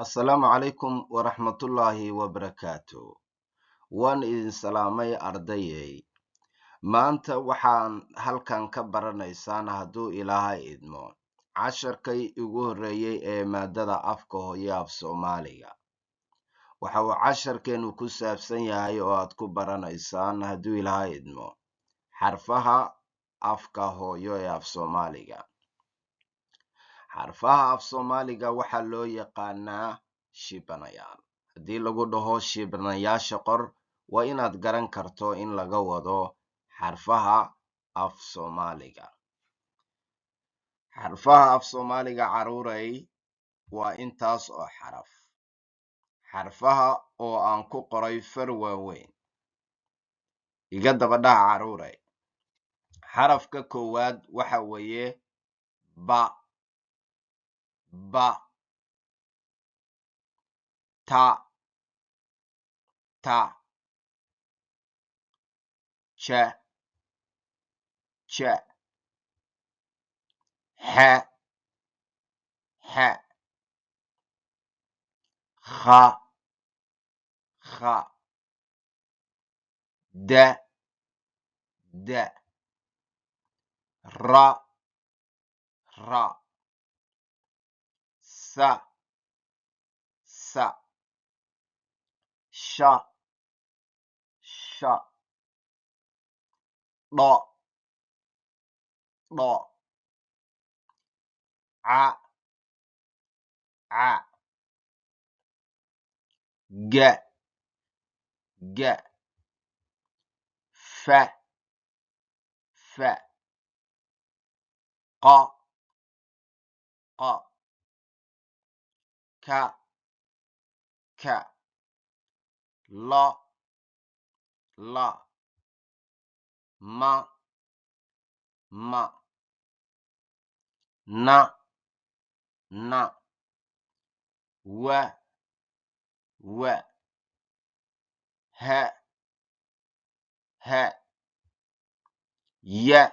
Assalaamu calaykum waraxmatullaahi wabarakaatu. Waan idin salaamay ardayey. Maanta waxaan halkan ka baranaysaan hadduu Ilaahay idmo. Casharkay ugu horreeyey ee maadada afka hooyo af Soomaaliga. Waxa uu casharkeenu ku saabsan yahay oo aad ku baranaysaan hadduu Ilaahay idmo. Xarfaha afka hooyo ee af Soomaaliga. Xarfaha af Soomaaliga waxaa loo yaqaanaa shibanayaal. Haddii lagu dhaho shibanayaasha qor, waa inaad garan karto in laga wado xarfaha af Soomaaliga. Xarfaha af Soomaaliga caruuray waa intaas oo xaraf. Xarfaha oo aan ku qoray far waaweyn. Iga daba dhaca caruuray. Xarafka koowaad waxa weeye ba. Ba. Ta. Ta. Ja. Ja. Ha. Ha. Kha. Kha. Da. Da. Ra. Ra. Sa. Sa. Sha. Sha. Dha. Dha. Ca. Ca. Ga. Ga. Fa. Fa. Qa. Qa. Ka. Ka. La. La. Ma. Ma. Na. Na. Wa. Wa. Ha. Ha. Ya.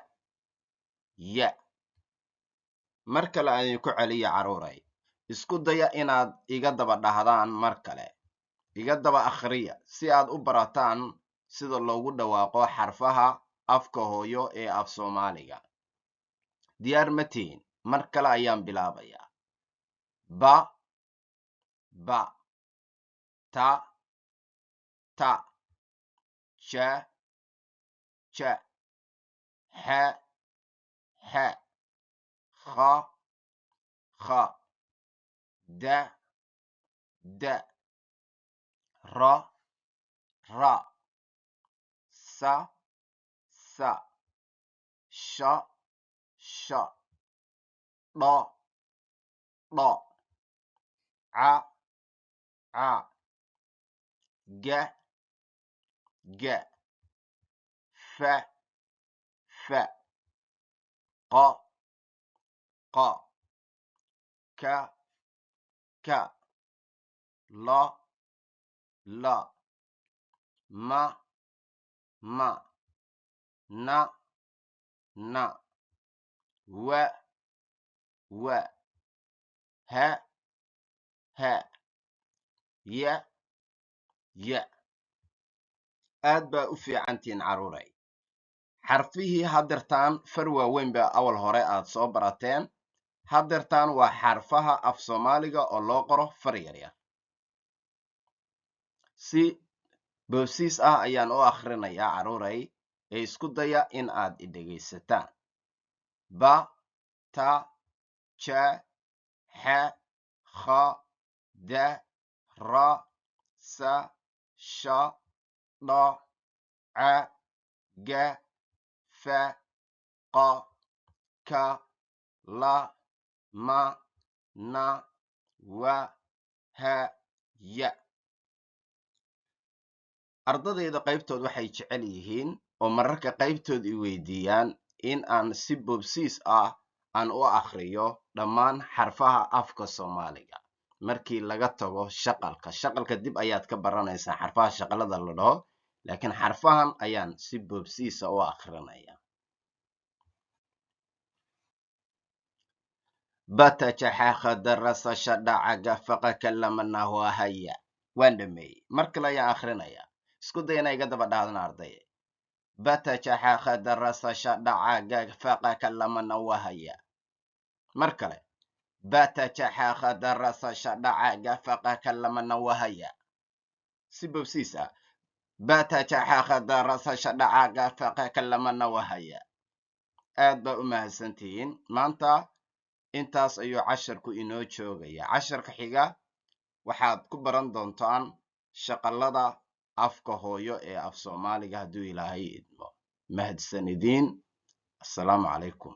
Ya. Mar kale aan idinku celiya caruuray. Isku daya inaad iga daba dhahdaan mar kale. Iga daba akhriya si aad u barataan sida loogu dhawaaqo xarfaha afka hooyo ee af Soomaaliga. Diyaar ma tihiin? Mar kale ayaan bilaabayaa. Ba. Ba. Ta. Ta. Ja. Ja. Ha. Ha. Kha. Kha. Da. Da. Ra. Ra. Sa. Sa. Sha. Sha. Dha. Dha. Ca. Ca. Ga. Ga. Fa. Fa. Qa. Qa. Ka. Ka. La. La. Ma. Ma. Na. Na. Wa. Wa. Ha. Ha. Ya. Ya. aad baa u fiicantiin caruuray. Xarfihii haddeertaan far waaweyn baa awal hore aad soo barateen. Haddeertaan waa xarfaha af Soomaaliga oo loo qoro far yaryar. Si boobsiis ah ayaan u akhrinayaa caruuray ee isku daya in aad i dhegaysataan. Ba. Ta. Ja. Ha. Kha. Da. Ra. Sa. Sha. Dha. Ca. Ga. Fa. Qa. Ka. La. Ma. Na. Wa. Ha. Ya. Ardadayda qaybtood waxay jecel yihiin oo mararka qaybtood i weydiiyaan in aan si boobsiis ah aan u akhriyo dhammaan xarfaha afka Soomaaliga. Markii laga tago shaqalka. Shaqalka dib ayaad ka baranaysaa xarfaha shaqalada la dhaho. Laakiin xarfahan ayaan si boobsiisa u akhrinayaa. batajaxaaqa darasasha dhacaga faqa kalamana wahaya waan dhameeyey mar kale ayaan akrinaya isku day inay iga daba dhaadan arday batajaxaaqa darasasha dhacaga faqa kalamana wahaya mar kale batajaxaaqa darasasha dhacaga faqa kalamana wahaya si bobsiis ah batajaxaaqa darasasha dhacaga faqa kalamana wahaya aad baa u mahadsantihiin maanta intaas ayuu casharku inoo joogaya casharka xiga waxaad ku baran doontaan shaqalada afka hooyo ee af soomaaliga hadduu ilaahay idmo mahadsanidin assalaamu calaykum